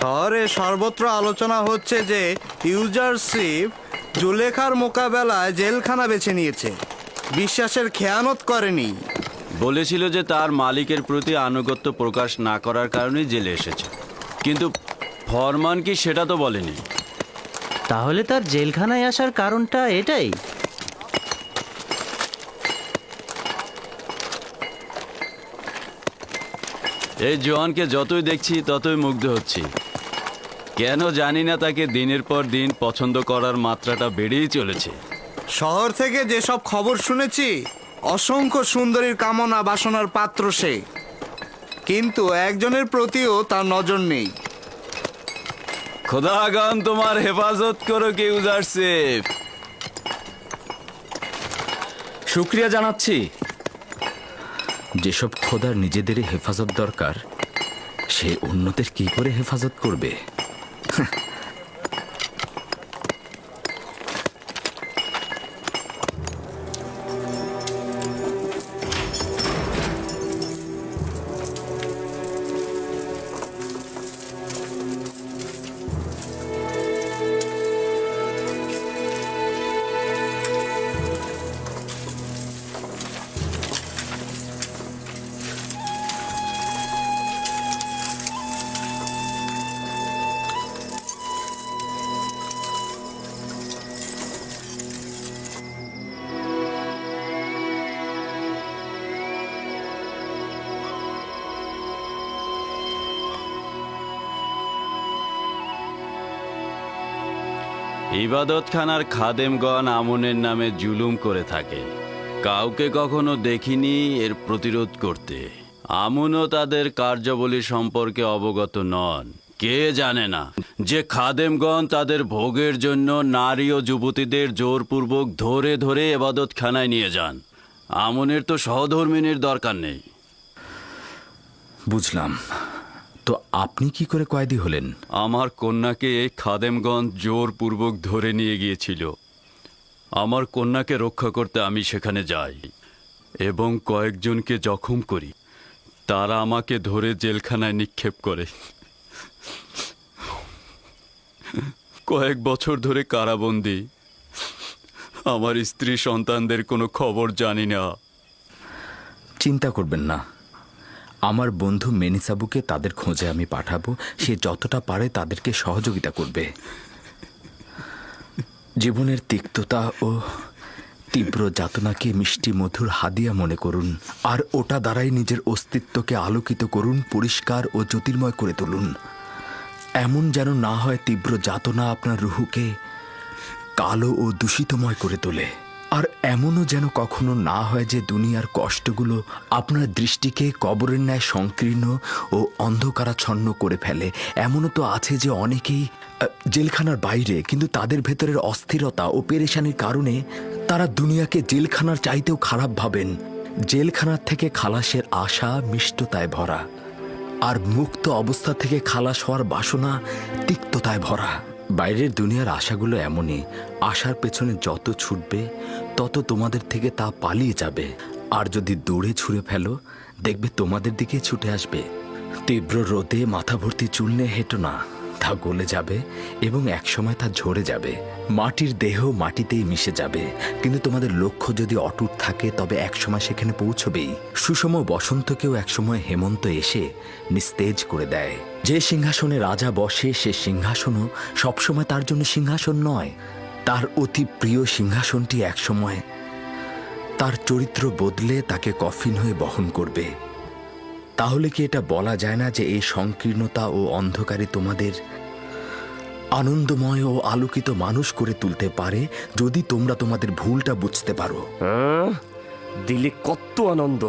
শহরে সর্বত্র আলোচনা হচ্ছে যে ইউজারশিপ জুলেখার মোকাবেলায় জেলখানা বেছে নিয়েছে, বিশ্বাসের খেয়ানত করেনি। বলেছিল যে তার মালিকের প্রতি আনুগত্য প্রকাশ না করার কারণেই জেলে এসেছে, কিন্তু ফরমান কি সেটা তো বলেনি। তাহলে তার জেলখানায় আসার কারণটা এটাই? এই জোয়ানকে যতই দেখছি ততই মুগ্ধ হচ্ছি। কেন জানি না, তাকে দিনের পর দিন পছন্দ করার মাত্রাটা বেড়েই চলেছে। শহর থেকে যেসব খবর শুনেছি, অসংখ্য সুন্দরীর কামনা বাসনার পাত্র সে, কিন্তু একজনের প্রতিও তার নজর নেই। খোদাগান তোমার হেফাজত করো কি ইউজারশিপ। শুক্রিয়া জানাচ্ছি। যেসব খোদার নিজেদের হেফাজত দরকার, সে অন্যদের কি করে হেফাজত করবে? ইবাদতখানার খাদেমগণ আমনের নামে জুলুম করে থাকে। কাউকে কখনো দেখিনি এর প্রতিরোধ করতে। আমনও তাদের কার্যাবলী সম্পর্কে অবগত নন। কে জানে না যে খাদেমগণ তাদের ভোগের জন্য নারী ও যুবতীদের জোরপূর্বক ধরে ধরে ইবাদতখানায় নিয়ে যান। আমনের তো সহধর্মিনীর দরকার নেই। বুঝলাম। তো আপনি কি করে কয়েদি হলেন? আমার কন্যাকে এই খাদেমগঞ্জ জোরপূর্বক ধরে নিয়ে গিয়েছিল। আমার কন্যাকে রক্ষা করতে আমি সেখানে যাই এবং কয়েকজনকে জখম করি। তারা আমাকে ধরে জেলখানায় নিক্ষেপ করে। কয়েক বছর ধরে কারাবন্দী। আমার স্ত্রী সন্তানদের কোনো খবর জানি না। চিন্তা করবেন না, আমার বন্ধু মেনিসাবুকে তাদের খোঁজে আমি পাঠাবো। সে যতটা পারে তাদেরকে সহযোগিতা করবে। জীবনের তিক্ততা ও তীব্র যাতনাকে মিষ্টি মধুর হাদিয়া মনে করুন, আর ওটা দ্বারাই নিজের অস্তিত্বকে আলোকিত করুন, পরিষ্কার ও জ্যোতির্ময় করে তুলুন। এমন যেন না হয় তীব্র যাতনা আপনার রুহুকে কালো ও দূষিতময় করে তোলে। আর এমনও যেন কখনো না হয় যে দুনিয়ার কষ্টগুলো আপনার দৃষ্টিকে কবরের ন্যায় সংকীর্ণ ও অন্ধকারাচ্ছন্ন করে ফেলে। এমনও তো আছে যে অনেকেই জেলখানার বাইরে, কিন্তু তাদের ভেতরের অস্থিরতা ও পেরেশানির কারণে তারা দুনিয়াকে জেলখানার চাইতেও খারাপ ভাবেন। জেলখানার থেকে খালাসের আশা মিষ্টতায় ভরা, আর মুক্ত অবস্থা থেকে খালাস হওয়ার বাসনা তিক্ততায় ভরা। বাইরের দুনিয়ার আশাগুলো এমনই, আশার পেছনে যত ছুটবে তত তোমাদের থেকে তা পালিয়ে যাবে। আর যদি দৌড়ে ছুঁড়ে ফেলো, দেখবে তোমাদের দিকে ছুটে আসবে। তীব্র রোদে মাথা ভর্তি চুল নিয়ে হেঁটো না, তা গলে যাবে এবং একসময় তা ঝরে যাবে। মাটির দেহ মাটিতেই মিশে যাবে, কিন্তু তোমাদের লক্ষ্য যদি অটুট থাকে তবে একসময় সেখানে পৌঁছবেই। সুষম বসন্তকেও একসময় হেমন্ত এসে নিস্তেজ করে দেয়। যে সিংহাসনে রাজা বসে, সে সিংহাসনও সবসময় তার জন্য সিংহাসন নয়। তার অতি প্রিয় সিংহাসনটি একসময় তার চরিত্র বদলে তাকে কফিন হয়ে বহন করবে। তাহলে কি এটা বলা যায় না যে এই সংকীর্ণতা ও অন্ধকারে তোমাদের আনন্দময় ও আলোকিত মানুষ করে তুলতে পারে, যদি তোমরা তোমাদের ভুলটা বুঝতে পারো? দিলে কত আনন্দ!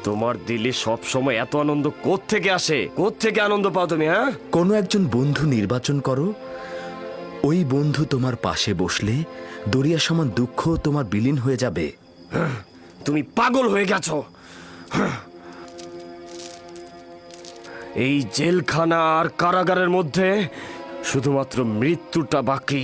তোমার দিলে সব সময় এত আনন্দ কোত্থেকে আসে? কোত্থেকে আনন্দ পাও তুমি? কোনো একজন বন্ধু নির্বাচন করো। ওই বন্ধু তোমার পাশে বসলে দরিয়া সমান দুঃখ তোমার বিলীন হয়ে যাবে। তুমি পাগল হয়ে গেছো। এই জেলখানা আর কারাগারের মধ্যে শুধুমাত্র মৃত্যুটা বাকি।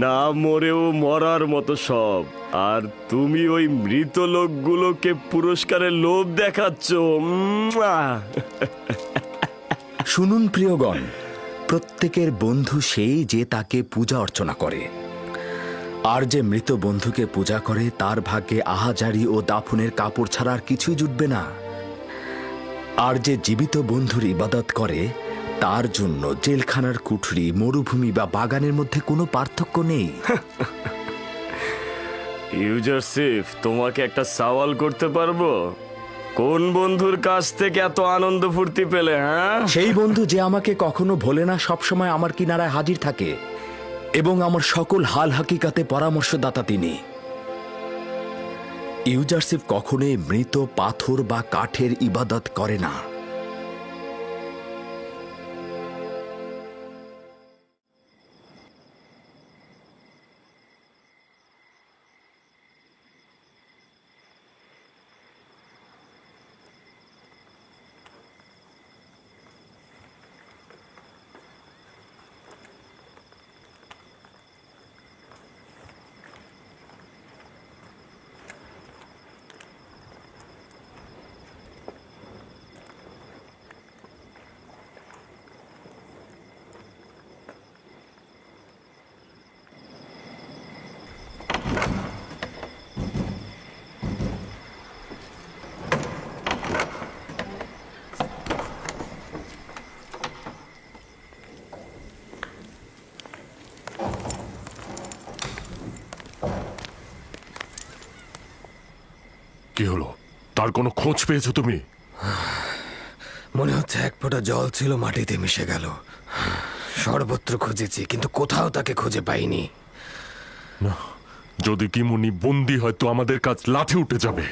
না মরেও মরার মতো সব। আর তুমি ওই মৃত লোকগুলোকে পুরস্কারের লোভ দেখাচ্ছ। শুনুন প্রিয়গণ, প্রত্যেকের বন্ধু সেই যে তাকে পূজা অর্চনা করে, আর যে মৃত বন্ধুকে পূজা করে তার ভাগ্যে আহাজারি ও দাফনের কাপড় ছাড়া আর কিছুই জুটবে না। আর যে জীবিত বন্ধুর ইবাদত করে তার জন্য জেলখানার কুঠরি, মরুভূমি বা বাগানের মধ্যে কোনো পার্থক্য নেই। ইউজারসিফ, তোমাকে একটা সওয়াল করতে পারবো? কোন বন্ধুর কাছ থেকে এত আনন্দ ফুর্তি পেলে? হ্যাঁ, সেই বন্ধু যে আমাকে কখনো ভোলে না, সবসময় আমার কিনারায় হাজির থাকে এবং আমার সকল হাল হাকিকাতে পরামর্শদাতা তিনি। ইউজারসিফ কখনোই মৃত পাথর বা কাঠের ইবাদত করে না। কি হলো? তার কোনো খোঁজ পেয়েছো তুমি? মনে হচ্ছে এক ফোঁটা জল ছিল মাটিতে মিশে গেল। সর্বত্র খুঁজেছি কিন্তু কোথাও তাকে খুঁজে পাইনি। না, যদি কিমুনি বন্দি হয় তো আমাদের কাজ লাঠি উঠে যাবে।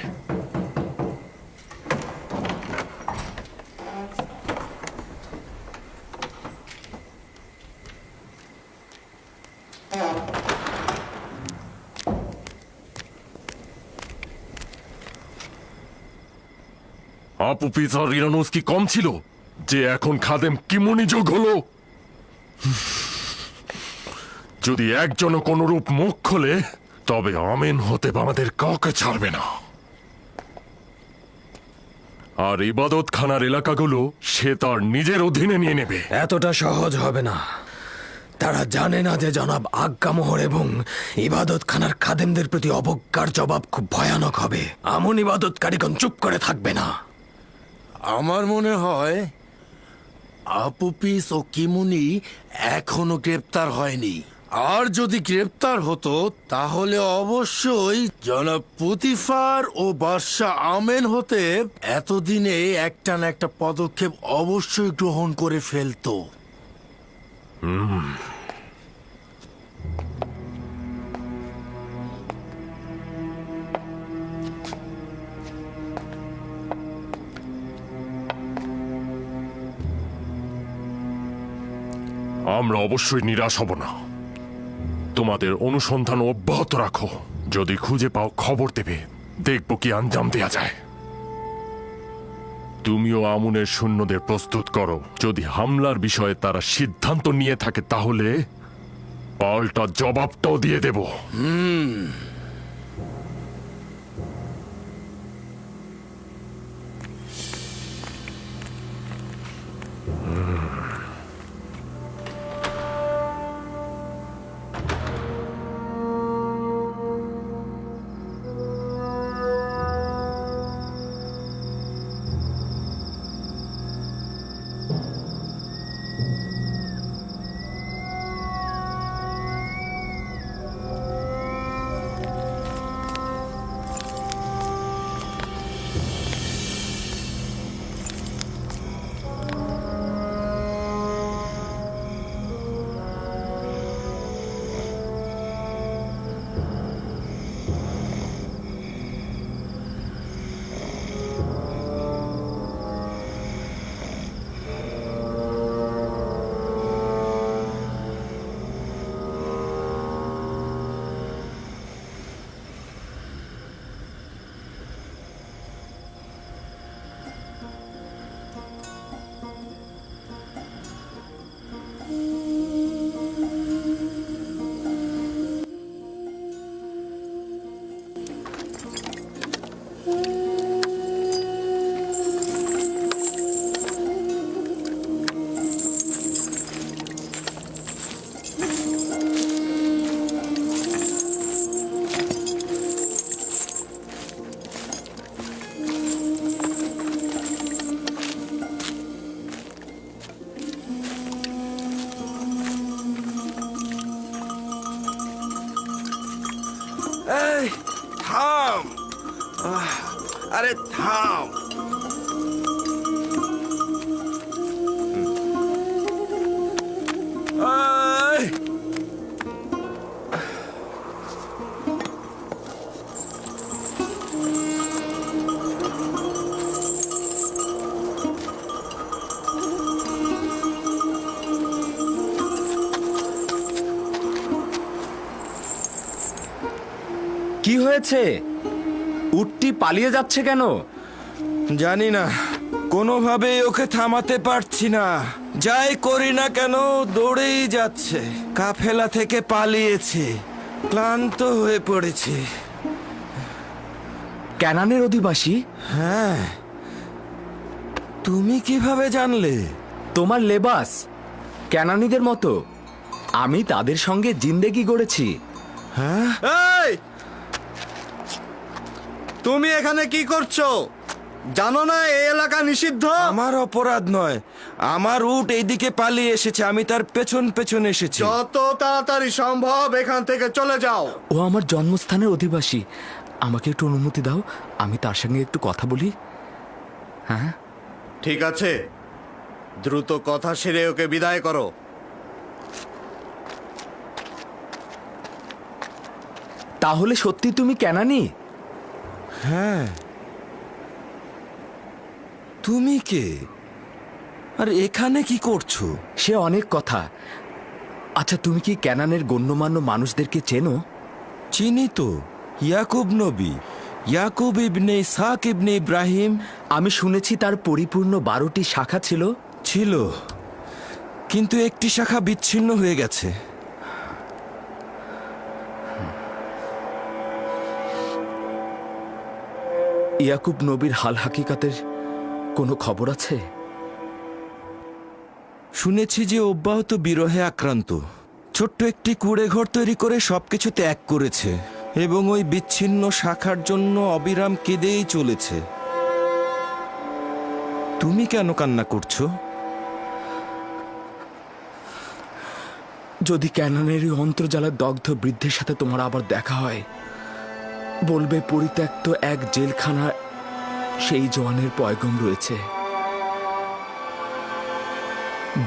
আপুপিস আর ইরানোস কি কম ছিল যে এখন খাদেম কিমুনি যোগ হলো? যদি একজনও কোনরূপ মুখ খোলে তবে আমেন হতে আমাদের কাউকে ছাড়বে না। আর ইবাদত খানার এলাকাগুলো সে তার নিজের অধীনে নিয়ে নেবে। এতটা সহজ হবে না। তারা জানে না যে জনাব আজ্ঞামোহর এবং ইবাদত খানার খাদেমদের প্রতি অবজ্ঞার জবাব খুব ভয়ানক হবে। আমন ইবাদতকারীগণ চুপ করে থাকবে না। আমার মনে হয় আপুপিস ও কিমুনি এখনো গ্রেপ্তার হয়নি। আর যদি গ্রেপ্তার হতো তাহলে অবশ্যই জনাব পুতিফার ও বাদশা আমেন হতে এতদিনে একটা না একটা পদক্ষেপ অবশ্যই গ্রহণ করে ফেলতো। আমরা অবশ্যই নিরাশ হব না। তোমাদের অনুসন্ধান অব্যাহত রাখো। যদি খুঁজে পাও খবর দেবে, দেখব কি আঞ্জাম দেয়া যায়। তুমিও আমুনের সৈন্যদের প্রস্তুত করো। যদি হামলার বিষয়ে তারা সিদ্ধান্ত নিয়ে থাকে তাহলে পাল্টা জবাবটাও দিয়ে দেব। এই, থাম। আরে থাম। এই, কি হয়েছে? উটটি পালিয়ে যাচ্ছে কেন? জানি না, কোনোভাবেই ওকে থামাতে পারছি না। যাই করি না কেন দৌড়েই যাচ্ছে। কাফেলা থেকে পালিয়েছে, ক্লান্ত হয়ে পড়েছে। ক্যানানের অধিবাসী? হ্যাঁ, তুমি কিভাবে জানলে? তোমার লেবাস ক্যানানিদের মতো। আমি তাদের সঙ্গে জিন্দেগি গড়েছি। হ্যাঁ, এই তুমি এখানে কি করছো? জানো না এই এলাকা নিষিদ্ধ? আমার অপরাধ নয়, আমার উট এইদিকে পালিয়ে এসেছে, আমি তার পেছন পেছন এসেছি। যত তাড়াতাড়ি সম্ভব এখান থেকে চলে যাও। ও আমার জন্মস্থানের অধিবাসী। আমাকে একটু অনুমতি দাও, আমি তার সঙ্গে একটু কথা বলি। হ্যাঁ, ঠিক আছে, দ্রুত কথা সেরে ওকে বিদায় করো। তাহলে সত্যি তুমি ক্যানানি? হ্যাঁ, তুমি কে? আর এখানে কি করছো? সে অনেক কথা। আচ্ছা, তুমি কি ক্যানানের গণ্যমান্য মানুষদেরকে চেনো? চিনি তো, ইয়াকুব নবী, ইয়াকুব ইবনে ইসহাক ইবনে ইব্রাহিম। আমি শুনেছি তার পরিপূর্ণ 12টি শাখা ছিল। ছিল, কিন্তু একটি শাখা বিচ্ছিন্ন হয়ে গেছে। ইয়াকুব নবীর হাল হাকিকাতের কোনো খবর আছে? শুনেছি যে অব্যাহত বিরহে আক্রান্ত, ছোট্ট একটি কুঁড়ে ঘর তৈরি করে সবকিছু ত্যাগ করেছে এবং ওই বিচ্ছিন্ন শাখার জন্য অবিরাম কেঁদেই চলেছে। তুমি কেন কান্না করছো? যদি ক্যানানের এই অন্তর্জালের দগ্ধ বৃদ্ধের সাথে তোমার আবার দেখা হয়, বলবে পরিত্যক্ত এক জেলখানা সেই জওয়ানের পয়গম রয়েছে।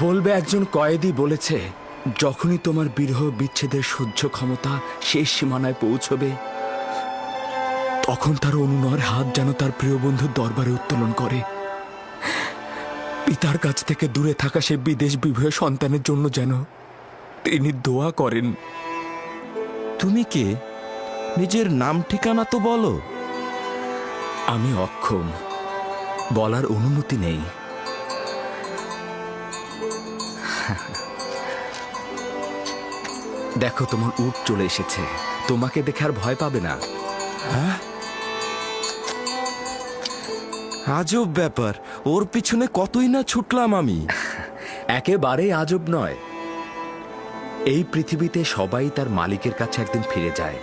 বলবে একজন কয়েদি বলেছে, যখনই তোমার বিরহ বিচ্ছেদের সহ্য ক্ষমতা শেষ সীমানায় পৌঁছবে, তখন তার অনুনয়ের হাত যেন তার প্রিয় বন্ধুর দরবারে উত্তোলন করে। পিতার কাছ থেকে দূরে থাকা সে বিদেশ বিভূয় সন্তানের জন্য যেন তিনি দোয়া করেন। তুমি কে? নিজের নাম ঠিকানা তো বলো। আমি অক্ষম, বলার অনুমতি নেই। দেখো, তোমার উট চলে এসেছে, তোমাকে দেখে আর ভয় পাবে না। আজব ব্যাপার, ওর পিছনে কতই না ছুটলাম আমি। একেবারেই আজব নয়। এই পৃথিবীতে সবাই তার মালিকের কাছে একদিন ফিরে যায়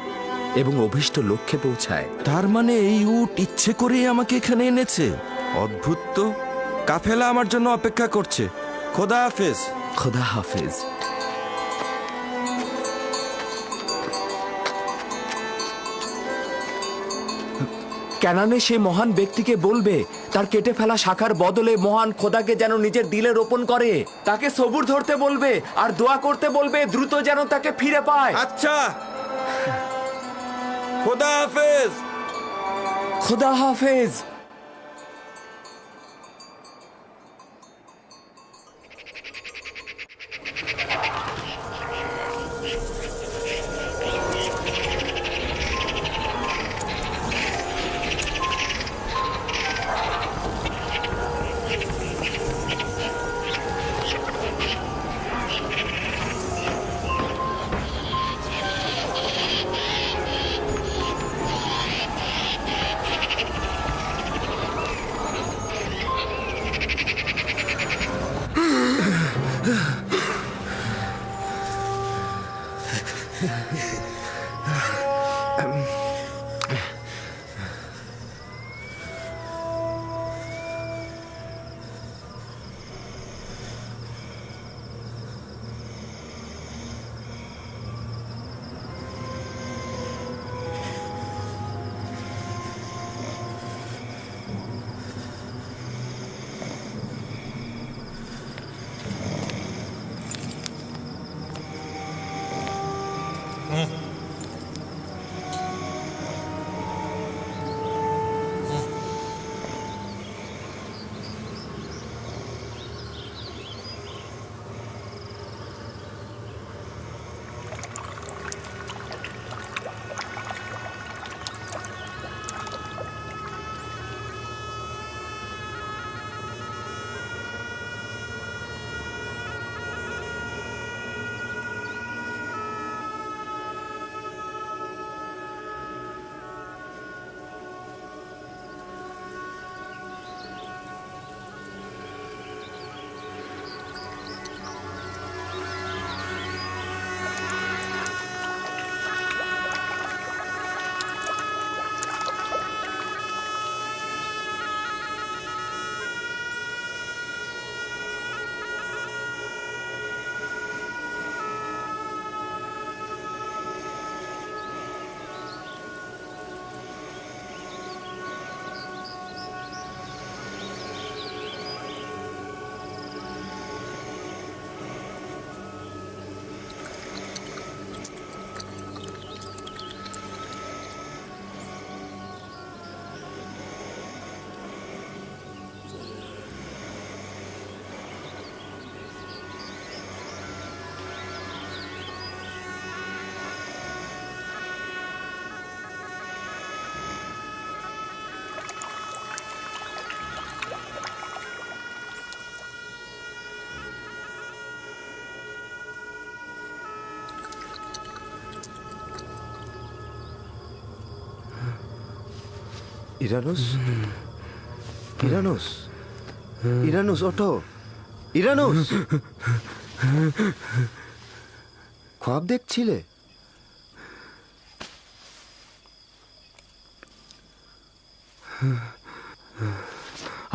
এবং অভীষ্ট লক্ষ্যে পৌঁছায়। তার মানে এই উট ইচ্ছে করেই আমাকে এখানে এনেছে? অদ্ভুত তো। কাফেলা আমার জন্য অপেক্ষা করছে। খোদা হাফেজ। খোদা হাফেজ। ক্যানানে সেই মহান ব্যক্তিকে বলবে তার কেটে ফেলা শাখার বদলে মহান খোদাকে যেন নিজের দিলে রোপণ করে। তাকে সবুর ধরতে বলবে আর দোয়া করতে বলবে দ্রুত যেন তাকে ফিরে পায়। আচ্ছা, খোদা হাফেজ। খোদা হাফেজ। ইরানুস, ইরানুস, ইরানুস, ওঠো। ইরানুস, খ্বাব দেখছিলে?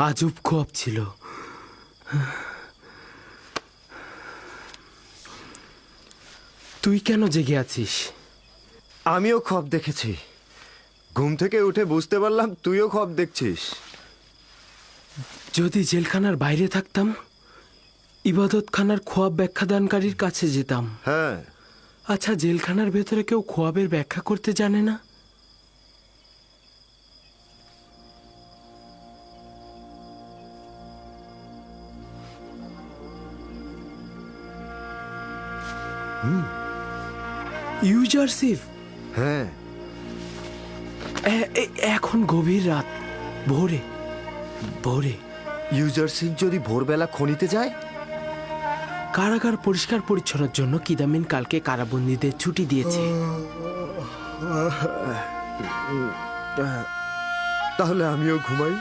আজব খোয়াব ছিল। তুই কেন জেগে আছিস? আমিও খ্বাব দেখেছি। ঘুম থেকে উঠে বুঝতে পারলাম তুইও খ্বাব দেখছিস। যদি জেলখানার বাইরে থাকতাম, ইবাদতখানার খোয়াব ব্যাখ্যাদানকারীর কাছে যেতাম। হ্যাঁ, আচ্ছা, জেলখানার ভেতরে কেউ খোয়াবের ব্যাখ্যা করতে জানে না? ইউজারসিফ, হ্যাঁ, এখন গভীর রাত, ভোরে ভোরে ইউজারশিপ যদি ভোরবেলা খনিতে যায়? কারাগার পরিষ্কার পরিচ্ছন্নের জন্য কিদামিন কালকে কারাবন্দীদের ছুটি দিয়েছে। তাহলে আমিও ঘুমাই।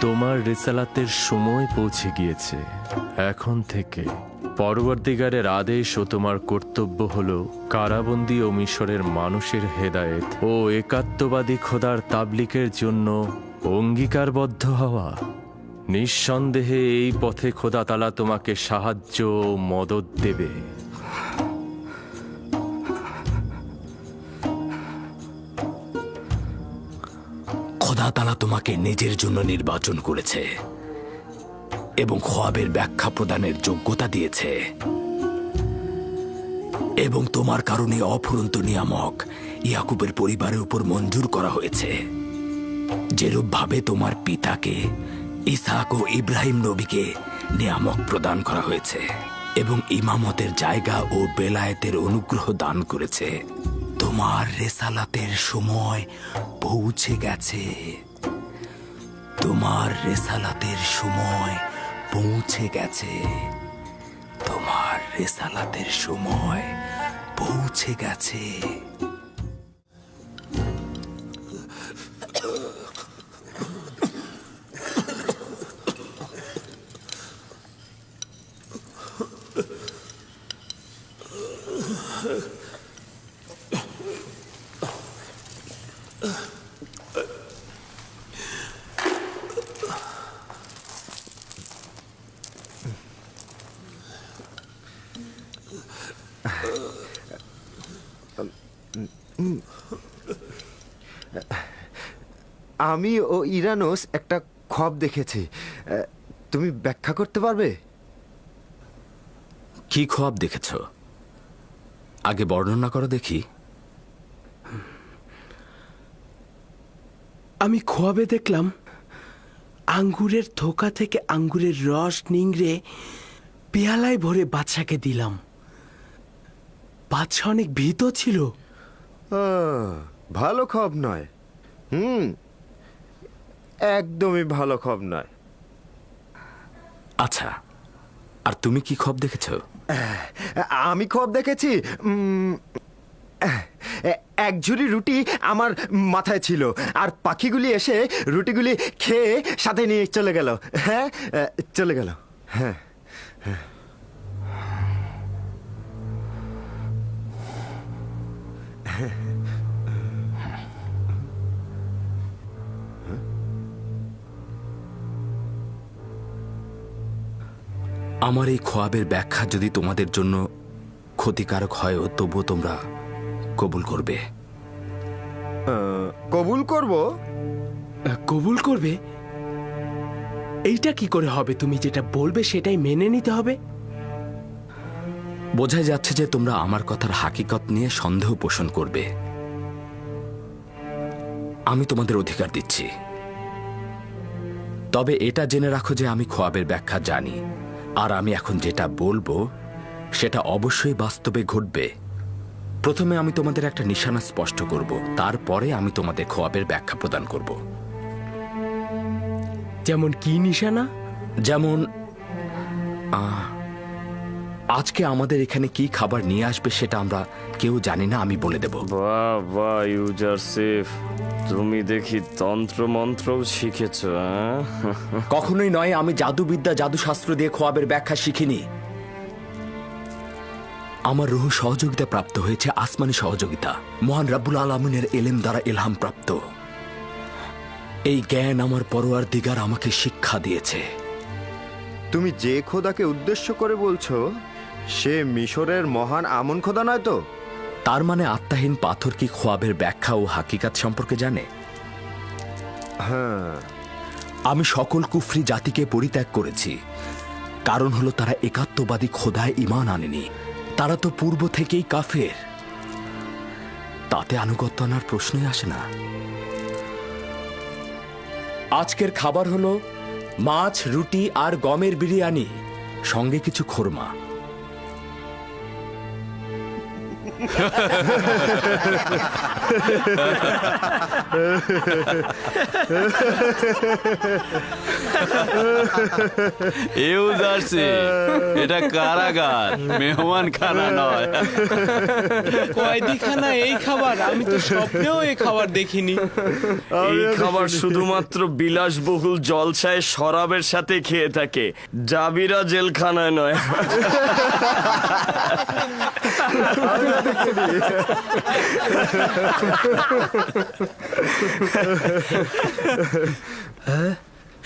তোমার রিসালাতের সময় পৌঁছে গিয়েছে। এখন থেকে পরবর্তীকারের আদেশ ও তোমার কর্তব্য হলো কারাবন্দী ও মিশরের মানুষের হেদায়েত ও একাত্মবাদী খোদার তাবলিকের জন্য অঙ্গীকারবদ্ধ হওয়া। নিঃসন্দেহে এই পথে খোদা তাআলা তোমাকে সাহায্য ও মদদ দেবে। খোদা তাআলা তোমাকে নিজের জন্য নির্বাচন করেছে এবং খোয়াবের ব্যাখ্যা প্রদানের যোগ্যতা দিয়েছে, এবং তোমার কারণে অফুরন্ত নিয়ামক ইয়াকুবের পরিবারের উপর মঞ্জুর করা হয়েছে, যেরূপ ভাবে তোমার পিতাকে ইসহাক ও ইব্রাহিম নবীকে নিয়ামক প্রদান করা হয়েছে এবং ইমামতের জায়গা ও বেলায়েতের অনুগ্রহ দান করেছে। তোমার রেসালাতের সময় পৌঁছে গেছে। তোমার রেসালাতের সময় পৌঁছে গেছে। তোমার রেসালাতের সময় পৌঁছে গেছে। আমি ও ইরানোস একটা খব দেখেছি। তুমি ব্যাখ্যা করতে পারবে? কি খোয়াব দেখেছ? আগে বর্ণনা করো দেখি। আমি খোয়াবে দেখলাম আঙ্গুরের থোকা থেকে আঙ্গুরের রস নিংড়ে পেয়ালায় ভরে বাদশাকে দিলাম। বাদশা অনেক ভীত ছিল। ভালো খব নয়। একদমই ভালো খব নয়। আচ্ছা, আর তুমি কি খব দেখেছ? আমি খব দেখেছি, এক ঝুড়ি রুটি আমার মাথায় ছিল, আর পাখিগুলি এসে রুটিগুলি খেয়ে সাথে নিয়ে চলে গেল। হ্যাঁ, চলে গেল। হ্যাঁ, আমার এই খোয়াবের ব্যাখ্যা যদি তোমাদের জন্য ক্ষতিকারক হয় তবুও তোমরা কবুল করবে। কবুল করব। কবুল করবে? এইটা কি করে হবে? তুমি যেটা বলবে সেটাই মেনে নিতে হবে। বোঝাই যাচ্ছে যে তোমরা আমার কথার হাকিকত নিয়ে সন্দেহ পোষণ করবে। আমি তোমাদের অধিকার দিচ্ছি, তবে এটা জেনে রাখো যে আমি খোয়াবের ব্যাখ্যা জানি, আর আমি এখন যেটা বলবো সেটা অবশ্যই বাস্তবে ঘটবে। প্রথমে আমি তোমাদের একটা নিশানা স্পষ্ট করব, তারপরে আমি তোমাদের খোয়াবের ব্যাখ্যা প্রদান করব। যেমন কি নিশানা? যেমন আজকে আমাদের এখানে কি খাবার নিয়ে আসবে সেটা আমরা কেউ জানি না, আমি বলে দেব। বাহ বাহ ইউজারসিফ, তুমি দেখি তন্ত্র মন্ত্রও শিখেছ। কখনোই নয়, আমি জাদুবিদ্যা জাদুশাস্ত্র দিয়ে খোয়াবের ব্যাখ্যা শিখিনি। আমার রুহ সহযোগিতা প্রাপ্ত হয়েছে, আসমানি সহযোগিতা, মহান রাব্বুল আলামিনের এলেম দ্বারা ইলহাম প্রাপ্ত। এই জ্ঞান আমার পরওয়ারদিগার আমাকে শিক্ষা দিয়েছে। তুমি যে খোদাকে উদ্দেশ্য করে বলছো সে মিশরের মহান আমন খোদা নয় তো? তার মানে আত্মাহীন পাথর কি খোয়াবের ব্যাখ্যা ও হাকিকাত সম্পর্কে জানে? হ্যাঁ। আমি সকল কুফরি জাতিকে পরিত্যাগ করেছি, কারণ হলো তারা একাত্মবাদী খোদায় ঈমান আনেনি। তারা তো পূর্ব থেকেই কাফের, তাতে আনুগত্য আনার প্রশ্নই আসে না। আজকের খাবার হলো মাছ, রুটি আর গমের বিরিয়ানি, সঙ্গে কিছু খোরমা। এটা কারাগার, মেহমান খানা নয়। কয়েদিখানা এই খাবার? আমি তো স্বপ্নেও এই খাবার দেখিনি। এই খাবার শুধুমাত্র বিলাসবহুল জলসায় শরাবের সাথে খেয়ে থাকে, জাবিরা জেলখানায় নয়।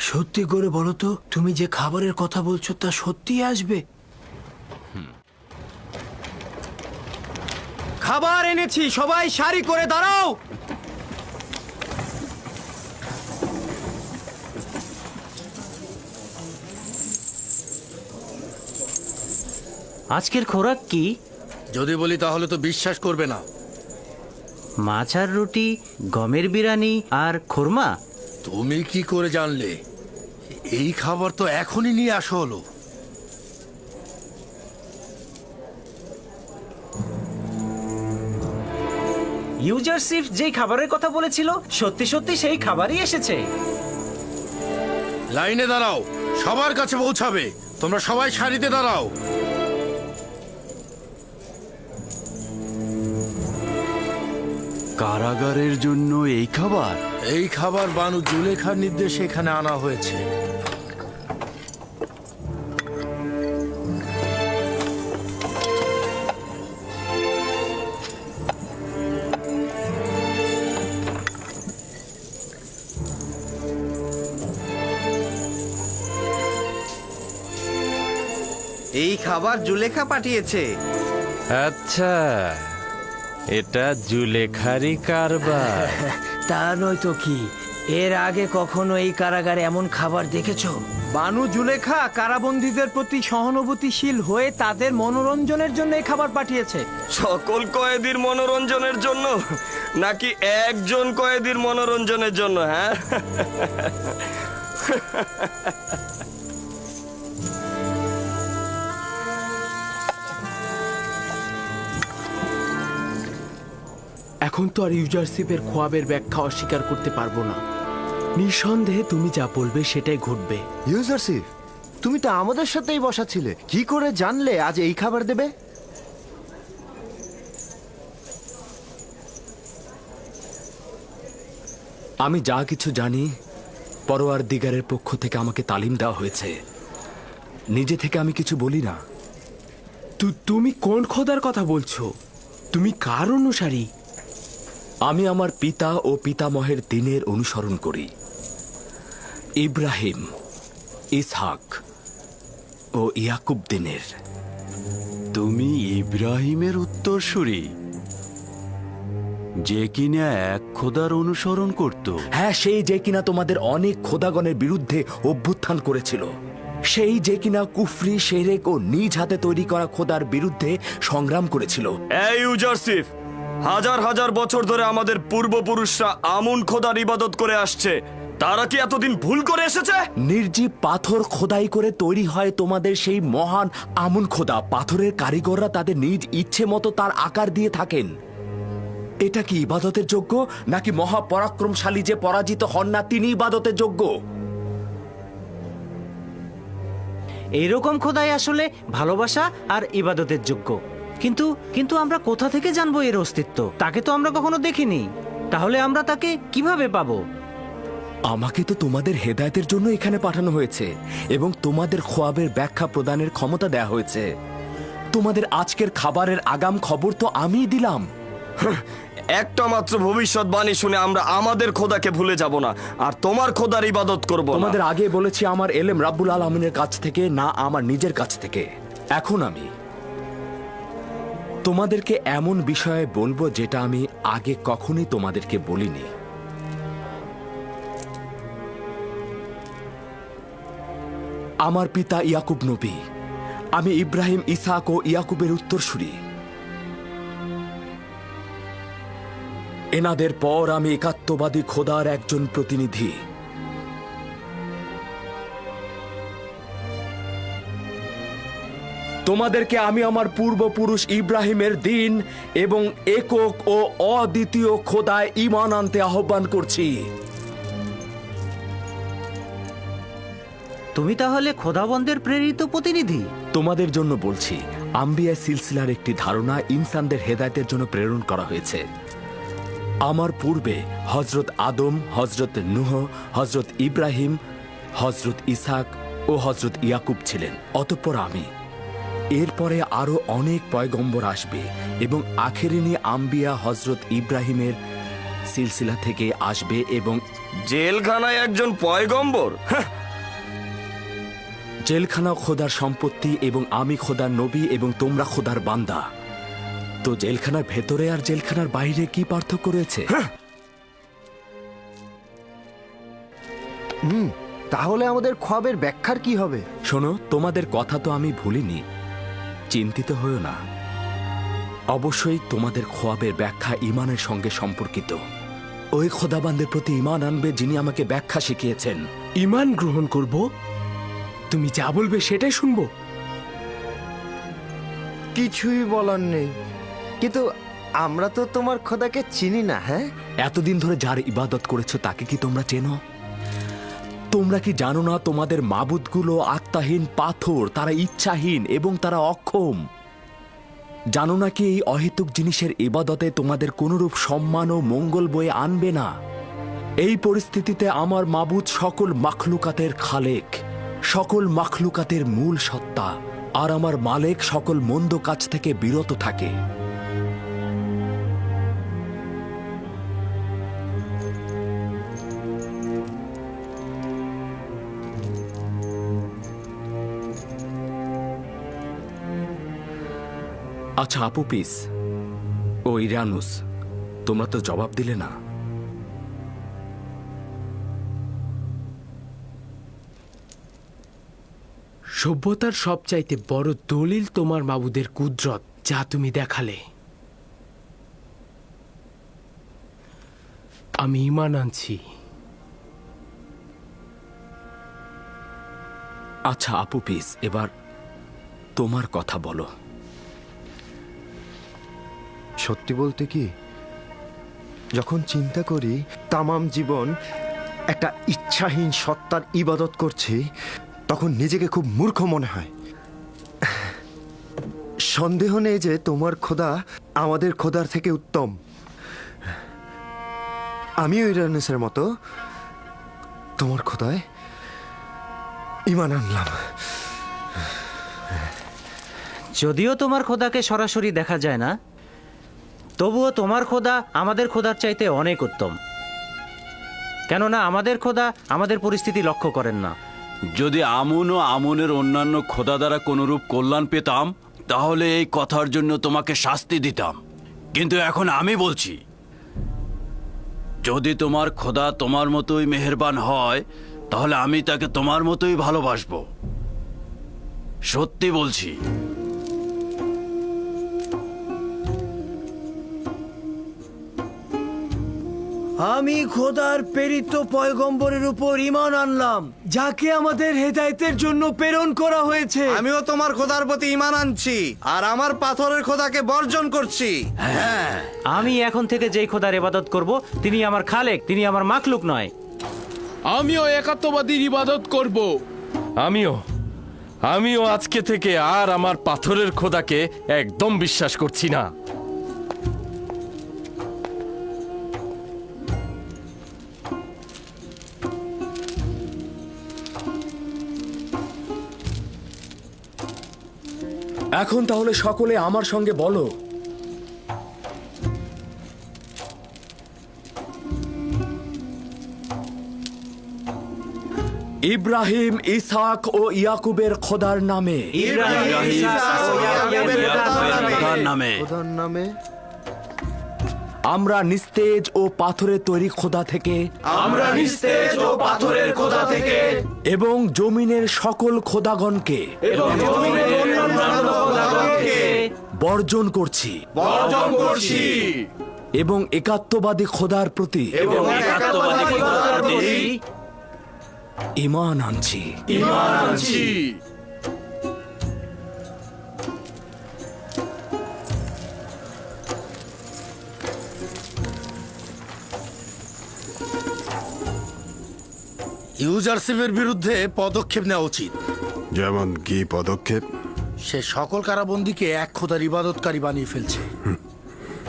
সত্যি করে বলো তো, তুমি যে খাবারের কথা বলছো তা সত্যি আসবে? খাবার এনেছি, সবাই সারি করে দাঁড়াও। আজকের খোরাক কি? যদি বলি তাহলে তো বিশ্বাস করবে না। মাছ আর রুটি, গমের বিরিয়ানি আর খোরমা। তুমি কি করে জানলে? এই খাবার তো এখনই নিয়ে আসা হলো। ইউজারসিফ যেই খাবারের কথা বলেছিল সত্যি সত্যি সেই খাবারই এসেছে। লাইনে দাঁড়াও, সবার কাছে পৌঁছাবে। তোমরা সবাই সারিতে দাঁড়াও। কারাগারের জন্য এই খাবার? এই খাবার বানু জুলেখার নির্দেশে এখানে আনা হয়েছে। এই খাবার জুলেখা পাঠিয়েছে। আচ্ছা, এটা জুলেখারি কারবার। তা নয় তো কি, এর আগে কখনো এই কারাগারে এমন খাবার দেখেছো? বানু জুলেখা কারাবন্দীদের প্রতি সহানুভূতিশীল হয়ে তাদের মনোরঞ্জনের জন্য এই খাবার পাঠিয়েছে। সকল কয়েদির মনোরঞ্জনের জন্য নাকি একজন কয়েদির মনোরঞ্জনের জন্য? হ্যাঁ, এখন তো আর ইউজারশিপের খোয়াবের ব্যাখ্যা অস্বীকার করতে পারবো না। নিঃসন্দেহে তুমি যা বলবে সেটাই ঘটবে। ইউজারশিপ, তুমি তো আমাদের সাথেই বসা ছিলে, কি করে জানলে আজ এই খাবার দেবে? আমি যা কিছু জানি পরোয়ার দিগারের পক্ষ থেকে আমাকে তালিম দেওয়া হয়েছে। নিজে থেকে আমি কিছু বলি না। তুমি কোন খোদার কথা বলছো? তুমি কার অনুসারী? আমি আমার পিতা ও পিতামহের দিনের অনুসরণ করি, ইব্রাহিম, ইসহাক ও ইয়াকুব দিনের। তুমি ইব্রাহিমের উত্তরসূরি, যে কিনা এক খোদার অনুসরণ করত। হ্যাঁ, সেই যে কিনা তোমাদের অনেক খোদাগণের বিরুদ্ধে অভ্যুত্থান করেছিল, সেই যে কিনা কুফরি, শেরেক ও নিজ হাতে তৈরি করা খোদার বিরুদ্ধে সংগ্রাম করেছিল। এই ইউজারশিপ, হাজার হাজার বছর ধরে আমাদের পূর্বপুরুষরা আমুন খোদার ইবাদত করে আসছে। তারা কি এতদিন ভুল করে এসেছে? নির্জীব পাথর খোদাই করে তৈরি হয় তোমাদের সেই মহান আমুন খোদা। পাথরের কারিগররা তাদের নিজ ইচ্ছে মতো তার আকার দিয়ে থাকেন। এটা কি ইবাদতের যোগ্য, নাকি মহাপরাক্রমশালী যে পরাজিত হন না তিনি ইবাদতের যোগ্য? এইরকম খোদাই আসলে ভালোবাসা আর ইবাদতের যোগ্য। কিন্তু কিন্তু আমরা কোথা থেকে জানবো এর অস্তিত্ব? তাকে তো আমরা কখনো দেখিনি। তাহলে আমরা তাকে কিভাবে পাবো? আমাকে তো তোমাদের হেদায়েতের জন্য এখানে পাঠানো হয়েছে এবং তোমাদের খোয়াবের ব্যাখ্যা প্রদানের ক্ষমতা দেয়া হয়েছে। তোমাদের আজকের খাবারের আগাম খবর তো আমিই দিলাম। একটা মাত্র ভবিষ্যৎবাণী শুনে আমরা আমাদের খোদাকে ভুলে যাব না, আর তোমার খোদার ইবাদত করব না। তোমাদের আগে বলেছি আমার এলেম রাব্বুল আলামিনের কাছ থেকে, না আমার নিজের কাছ থেকে। এখন আমি তোমাদেরকে এমন বিষয়ে বলবো যেটা আমি আগে কখনোই তোমাদেরকে বলিনি। আমার পিতা ইয়াকুব নবী, আমি ইব্রাহিম, ইসহাক ও ইয়াকুবের উত্তরসূরি। এনাদের পর আমি একাত্মবাদী খোদার একজন প্রতিনিধি। তোমাদেরকে আমি আমার পূর্বপুরুষ ইব্রাহিমের দিন এবং একক ও অদ্বিতীয় খোদায় ঈমান আনতে আহ্বান করছি। তুমি তাহলে খোদাবন্দের প্রেরিত প্রতিনিধি? তোমাদের জন্য বলছি, আম্বিয়া সিলসিলার একটি ধারণা ইনসানদের হেদায়েতের জন্য প্রেরণ করা হয়েছে। আমার পূর্বে হজরত আদম, হজরত নূহ, হজরত ইব্রাহিম, হজরত ইসহাক ও হজরত ইয়াকুব ছিলেন, অতঃপর আমি। এরপরে আরো অনেক পয়গম্বর আসবে এবং আখেরিনী আম্বিয়া হজরত ইব্রাহিমের সিলসিলা থেকে আসবে এবং জেলখানায় একজন পয়গম্বর? জেলখানা খোদার সম্পত্তি এবং আমি খোদার নবী এবং তোমরা খোদার বান্দা। তো জেলখানার ভেতরে আর জেলখানার বাইরে কি পার্থক্য রয়েছে? তাহলে আমাদের খোয়াবের ব্যাখ্যার কি হবে? শোনো, তোমাদের কথা তো আমি ভুলিনি, চিন্তিত হও না। অবশ্যই তোমাদের খোয়াবের ব্যাখ্যা ঈমানের সঙ্গে সম্পর্কিত। ওই খোদাবান্দের প্রতি ঈমান আনবে যিনি আমাকে ব্যাখ্যা শিখিয়েছেন। ঈমান গ্রহণ করব? তুমি যা বলবে সেটাই শুনবো। কিছুই বলার নেই, কিন্তু আমরা তো তোমার খোদাকে চিনি না। হ্যাঁ, এতদিন ধরে যার ইবাদত করেছো তাকে কি তোমরা চেনো? তোমরা কি জানো না তোমাদের মাবুদগুলো আত্মাহীন পাথর, তারা ইচ্ছাহীন এবং তারা অক্ষম? জানো না কি এই অহেতুক জিনিসের ইবাদতে তোমাদের কোনরূপ সম্মান ও মঙ্গল বয়ে আনবে না? এই পরিস্থিতিতে আমার মাবুদ সকল মাখলুকাতের খালেক, সকল মাখলুকাতের মূল সত্তা, আর আমার মালেক সকল মন্দ কাজ থেকে বিরত থাকে। আচ্ছা আপুপিস ও ইরানুস, তোমরা তো জবাব দিলে না। সভ্যতার সবচাইতে বড় দলিল তোমার মাবুদের কুদরত, যা তুমি দেখালে। আমি ঈমান আনছি। আচ্ছা আপুপিস, এবার তোমার কথা বলো। সত্যি বলতে কি, যখন চিন্তা করি তামাম জীবন একটা ইচ্ছাহীন সত্তার ইবাদত করছি, তখন নিজেকে খুব মূর্খ মনে হয়। সন্দেহ নেই যে তোমার খোদা আমাদের খোদার থেকে উত্তম। আমিও ইউরেনাসের মতো তোমার খোদায় ঈমান আনলাম। যদিও তোমার খোদাকে সরাসরি দেখা যায় না, তবুও তোমার খোদা আমাদের খোদার চাইতে অনেক উত্তম। কেননা আমাদের খোদা আমাদের পরিস্থিতি লক্ষ্য করেন না। যদি আমুন ও আমুনের অন্যান্য খোদা দ্বারা কোনরূপ কল্যাণ পেতাম, তাহলে এই কথার জন্য তোমাকে শাস্তি দিতাম। কিন্তু এখন আমি বলছি, যদি তোমার খোদা তোমার মতোই মেহেরবান হয়, তাহলে আমি তাকে তোমার মতোই ভালোবাসবো। সত্যি বলছি। আমি খোদার প্রেরিত পয়গম্বরের উপর ঈমান আনলাম, যাকে আমাদের হেদায়েতের জন্য প্রেরণ করা হয়েছে। আমিও তোমার খোদার প্রতি ঈমান আনছি, আর আমার পাথরের খোদাকে বর্জন করছি। আমি এখন থেকে যেই খোদার ইবাদত করব, তিনি আমার খালেক, তিনি আমার মাখলুক নয়। আমিও একাত্মবাদীর ইবাদত করব। আমিও আজকে থেকে আর আমার পাথরের খোদাকে একদম বিশ্বাস করছি না। এখন তাহলে সকলে আমার সঙ্গে বলো, ইব্রাহিম, ইসহাক ও ইয়াকুবের খোদার নামে। খোদার নামে আমরা নিস্তেজ ও পাথরের তৈরি খোদা থেকে, এবং জমিনের সকল খোদাগণকে বর্জন করছি এবং একাত্মবাদী খোদার প্রতি ঈমান আনছি। ইউজারশিপের বিরুদ্ধে পদক্ষেপ নেওয়া উচিত। যেমন কি পদক্ষেপ? সে সকল কারাবন্দীকে এক খোদার ইবাদতকারী বানিয়ে ফেলছে।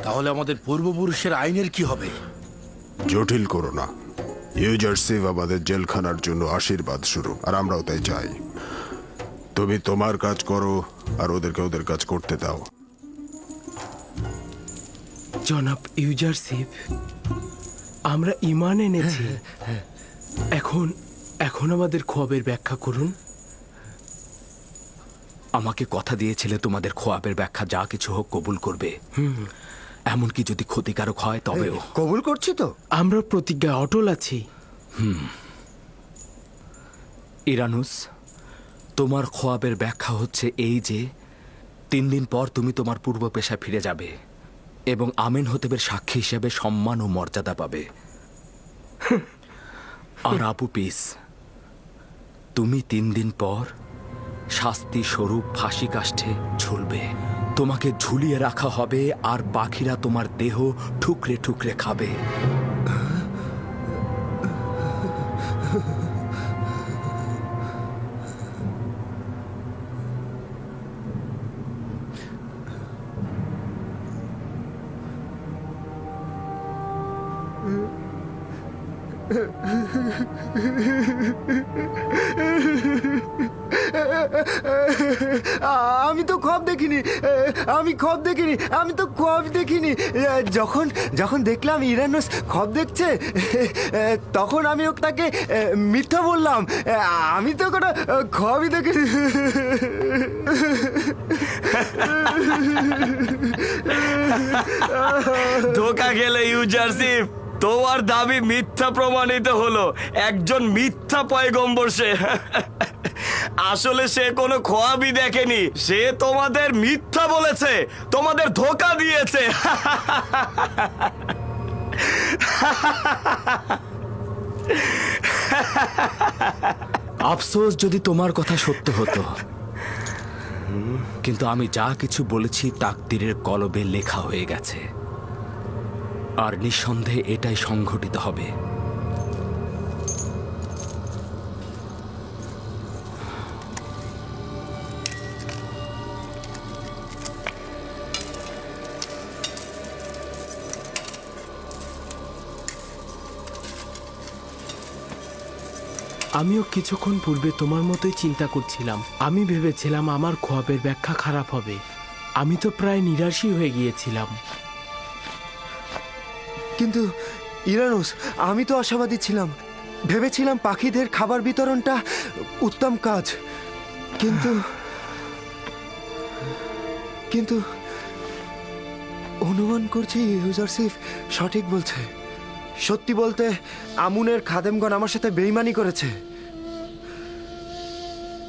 তাহলে আমাদের পূর্বপুরুষের আইনের কি হবে? জটিল করো না। ইউজারশিপ আমাদের জেলখানার জন্য আশীর্বাদ স্বরূপ, আর আমরাও তাই চাই। তুমি তোমার কাজ করো, আর ওদেরকে ওদের কাজ করতে দাও। জনাব ইউজারশিপ, আমরা ঈমান এনেছি। এখন আমাদের খোয়াবের ব্যাখ্যা করুন। আমাকে কথা দিয়েছিলে তোমাদের খোয়াবের ব্যাখ্যা যা কিছু হোক কবুল করবে, এমনকি যদি ক্ষতিকারক হয় তবেও। কবুল করছি তো। আমরা প্রতিজ্ঞা অটল আছি। ইরানুস, তোমার খোয়াবের ব্যাখ্যা হচ্ছে এই যে 3 দিন পর তুমি তোমার পূর্ব পেশায় ফিরে যাবে এবং আমিন হতেবের সাক্ষী হিসেবে সম্মান ও মর্যাদা পাবে। আর আবু পিস, তুমি 3 দিন পর শাস্তি স্বরূপ ফাঁসি কাষ্ঠে ঝুলবে। তোমাকে ঝুলিয়ে রাখা হবে, আর পাখিরা তোমার দেহ ঠুকরে ঠুকরে খাবে। আমি তো খব দেখিনি, আমি তো খব দেখিনি। যখন দেখলাম ইরানুস খব দেখছে, তখন আমি তাকে মিথ্যা বললাম। আমি তো কোনো খবই দেখিনি। ধোকা গেলে ইউজারশিপ, তোমার দাবি মিথ্যা প্রমাণিত হলো। একজন মিথ্যা পয়গম্বর সে। আসলে সে কোনো খোয়াবই দেখেনি, সে তোমাদের মিথ্যা বলেছে, তোমাদের ধোঁকা দিয়েছে। আফসোস যদি তোমার কথা সত্য হতো, কিন্তু আমি যা কিছু বলেছি তাকদীরের কলবে লেখা হয়ে গেছে, আর নিঃসন্দেহে এটাই সংঘটিত হবে। আমিও কিছুক্ষণ পূর্বে তোমার মতোই চিন্তা করছিলাম। আমি ভেবেছিলাম আমার খোয়াবের ব্যাখ্যা খারাপ হবে। আমি তো প্রায় নিরাশই হয়ে গিয়েছিলাম। কিন্তু ইরানুস, আমি তো আশাবাদী ছিলাম, ভেবেছিলাম পাখিদের খাবার বিতরণটা উত্তম কাজ। কিন্তু কিন্তু অনুমান করছি ইউজারসিফ সঠিক বলছে। সত্যি বলতে আমুনের খাদেমগণ আমার সাথে বেইমানি করেছে।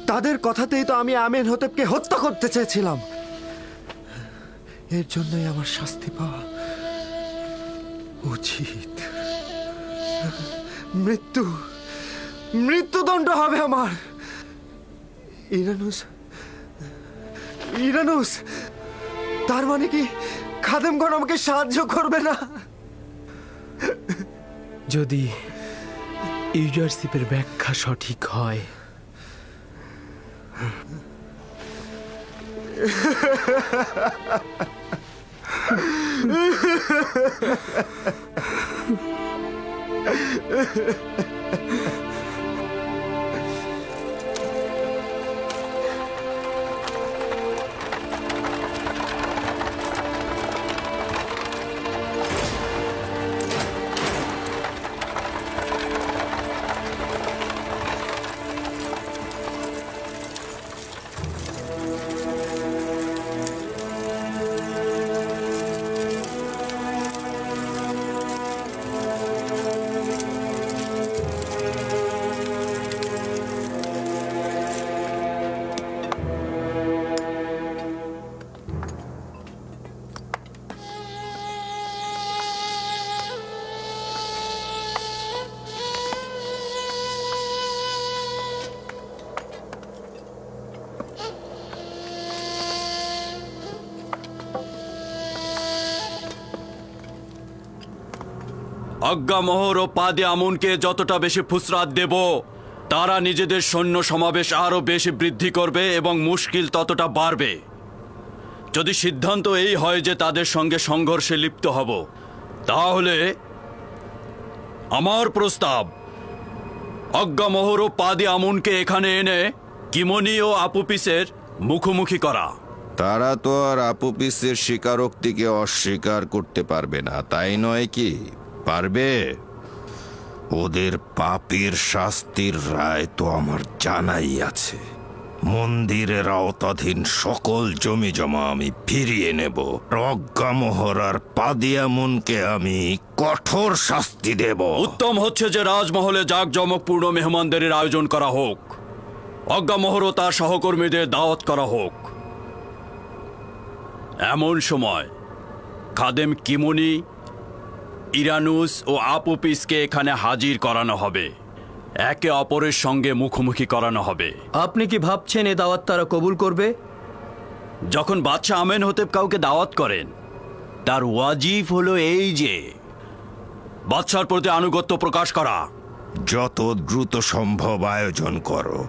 তাদের কথাতেই তো আমি আমেন হতেবকে হত্যা করতে চেয়েছিলাম। এর জন্যই আমার শাস্তি পাওয়া উচিত। মৃত্যুদণ্ড হবে আমার। ইরানুস, তার মানে কি খাদেমগণ আমাকে সাহায্য করবে না? যদি ইউজারশিপের ব্যাখ্যা সঠিক হয়, আজ্ঞামোহর ও পাদে আমুনকে যতটা বেশি ফুসরাত দেব, তারা নিজেদের সৈন্য সমাবেশ আরো বেশি বৃদ্ধি করবে এবং মুশকিল ততটা বাড়বে। যদি সিদ্ধান্ত এই হয় যে তাদের সঙ্গে সংঘর্ষে লিপ্ত হব, তাহলে আমার প্রস্তাব আজ্ঞামোহর ও পাদে আমুনকে এখানে এনে কিমনি ও আপুপিসের মুখোমুখি করা। তারা তো আর আপুপিসের স্বীকারোক্তিকে অস্বীকার করতে পারবে না, তাই নয় কি? পারবে? ওদের পাপের শাস্তির রায় তো আমার জানাই আছে। মন্দিরের আওতাধীন সকল জমি জমা আমি ফিরিয়ে নেব। আজ্ঞামোহর আর পাদিয়ামুনকে আমি কঠোর শাস্তি দেব। উত্তম হচ্ছে যে রাজমহলে জাঁকজমকপূর্ণ মেহমানদারির আয়োজন করা হোক। আজ্ঞামোহর ও তার সহকর্মীদের দাওয়াত করা হোক। এমন সময় খাদেম কিমনি, ইরানুস ও আপুপিসকে এখানে হাজির করানো হবে। একে অপরের সঙ্গে মুখোমুখি করানো হবে। আপনি কি ভাবছেন এ দাওয়াত তারা কবুল করবে? যখন বাদশাহ আমেন হতেব কাউকে দাওয়াত করেন, তার ওয়াজিব হলো এই যে বাদশার প্রতি আনুগত্য প্রকাশ করা। যত দ্রুত সম্ভব আয়োজন করো।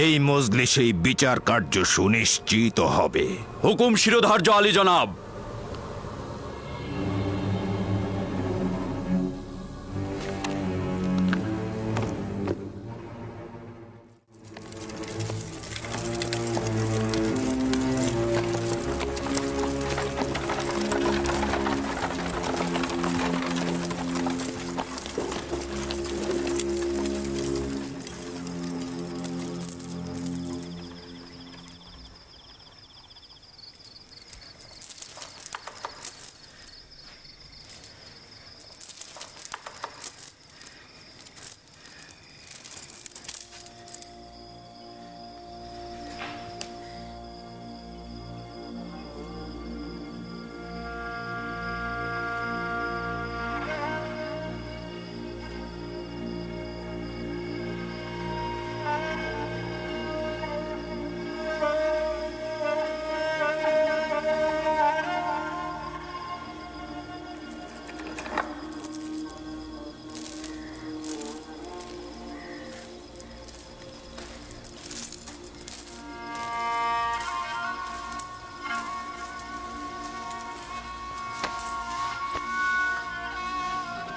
এই মজলিসেই বিচার কার্য সুনিশ্চিত হবে। হুকুম শিরোধার্য আলী জনাব।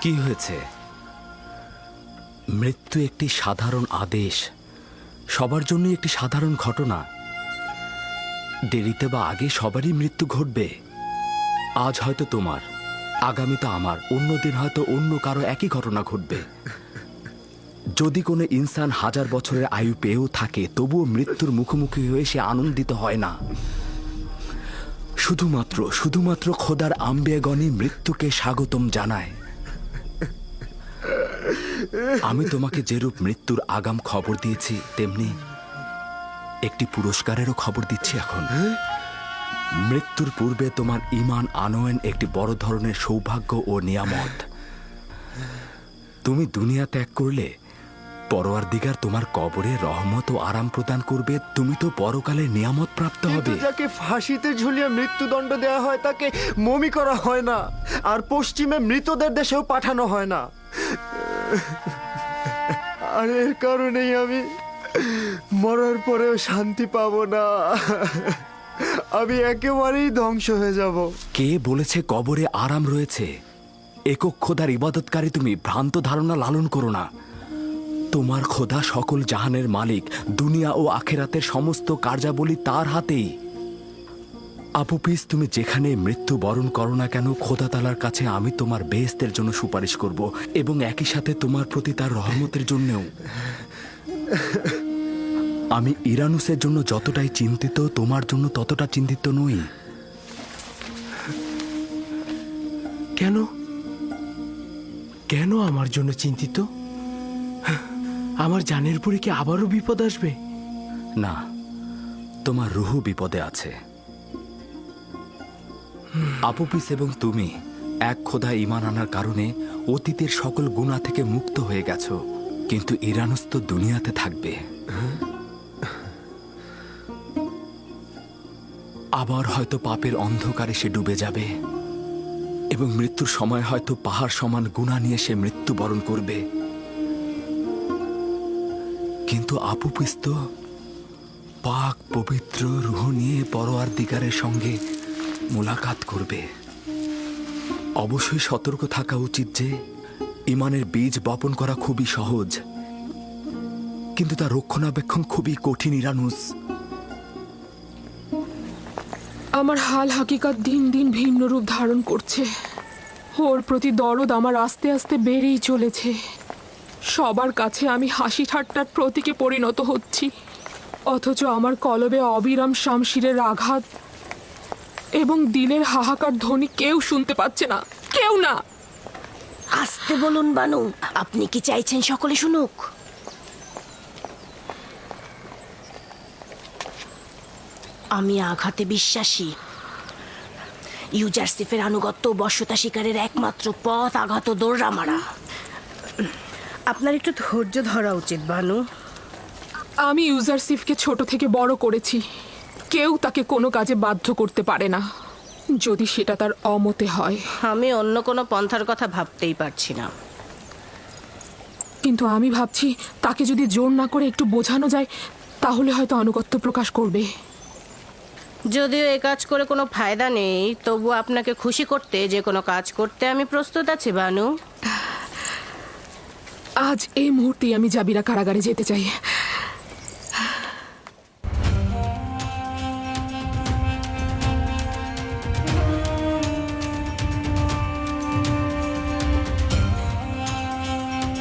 কি হয়েছে? মৃত্যু একটি সাধারণ আদেশ, সবার জন্য একটি সাধারণ ঘটনা। দেরিতে বা আগে সবারই মৃত্যু ঘটবে। আজ হয়তো তোমার, আগামীতে আমার, অন্যদিন হয়তো অন্য কারো একই ঘটনা ঘটবে। যদি কোনো ইনসান 1000 বছরের আয়ু পেয়েও থাকে, তবুও মৃত্যুর মুখোমুখি হয়ে সে আনন্দিত হয় না। শুধুমাত্র খোদার আম্বেগণই মৃত্যুকে স্বাগতম জানায়। আমি তোমাকে যেরূপ মৃত্যুর আগাম খবর দিয়েছি, তেমনি একটি পুরস্কারেরও খবর দিচ্ছি এখন। মৃত্যুর পূর্বে তোমার ঈমান আনয়ন একটি বড় ধরনের সৌভাগ্য ও নিয়ামত। তুমি দুনিয়া ত্যাগ করলে পরওয়ারদিগার তোমার কবরে রহমত ও আরাম প্রদান করবে। তুমি তো পরকালে নিয়ামত প্রাপ্ত হবে। যাকে ফাঁসিতে ঝুলিয়ে মৃত্যুদণ্ড দেওয়া হয় তাকে মমি করা হয় না, আর পশ্চিমে মৃতদের দেশেও পাঠানো হয় না। আর এর কারণেই আমি মরার পরেও শান্তি পাবো না। আমি একেবারেই ধ্বংস হয়ে যাব। কে বলেছে কবরে আরাম রয়েছে? একক খোদার ইবাদতকারী তুমি ভ্রান্ত ধারণা লালন করো না। তোমার খোদা সকল জাহানের মালিক, দুনিয়া ও আখেরাতের সমস্ত কার্যাবলী তার হাতেই। আপুপিস, তুমি যেখানে মৃত্যু বরণ করো না কেন, খোদা তাআলার কাছে আমি তোমার বেহেশতের জন্য সুপারিশ করব, এবং একই সাথে তোমার প্রতি তার রহমতের জন্যও। আমি ইরানুসের জন্য যতটাই চিন্তিত, তোমার জন্য ততটা চিন্তিত নই। কেন কেন আমার জন্য চিন্তিত? আমার জানের পরে কি আবারও বিপদ আসবে? না, তোমার রুহ বিপদে আছে। আপুপিস এবং তুমি এক খোদা ঈমান আনার কারণে অতীতের সকল গুনাহ থেকে মুক্ত হয়ে গেছো, কিন্তু ইরানুস তো দুনিয়াতে থাকবে। আবার হয়তো পাপের অন্ধকারে সে ডুবে যাবে, এবং মৃত্যুর সময় হয়তো পাহাড় সমান গুনাহ নিয়ে সে মৃত্যুবরণ করবে। কিন্তু আপুপিস তো পাক পবিত্র রুহ নিয়ে পরওয়ারদিগারের সঙ্গে মোলাকাত করবে। অবশ্যই সতর্ক থাকা উচিত যে ঈমানের বীজ বপন করা খুবই সহজ, কিন্তু তার রক্ষণাবেক্ষণ খুবই কঠিন। ইরানুস, আমার হাল হাকিকত দিন দিন ভিন্ন রূপ ধারণ করছে। ওর প্রতি দরদ আমার আস্তে আস্তে বেড়েই চলেছে। সবার কাছে আমি হাসি ঠাট্টার প্রতীকে পরিণত হচ্ছি, অথচ আমার কলবে অবিরাম শামশিরের আঘাত এবং দিলের হাহাকার ধ্বনি কেউ শুনতে পাচ্ছে না, কেউ না। আস্তে বলুন বানু, আপনি কি চাইছেন সকলে শুনুক? আমি আঘাতে বিশ্বাসী। ইউজারসিফের আনুগত্য ও বশ্যতা শিকারের একমাত্র পথ আঘাত ও দৌড়া মারা। আপনার একটু ধৈর্য ধরা উচিত বানু। আমি ইউজারসিফকে ছোট থেকে বড় করেছি। কেউ তাকে কোনো কাজে বাধ্য করতে পারে না, যদি সেটা তার অমতে হয়। আমি অন্য কোনো পন্থার কথা ভাবতেই পারছি না। কিন্তু আমি ভাবছি তাকে যদি জোর না করে একটু বোঝানো যায়, তাহলে হয়তো আনুগত্য প্রকাশ করবে। যদিও এ কাজ করে কোনো ফায়দা নেই, তবু আপনাকে খুশি করতে যে কোনো কাজ করতে আমি প্রস্তুত আছি বানু। আজ এই মুহূর্তেই আমি জাবিরা কারাগারে যেতে চাই।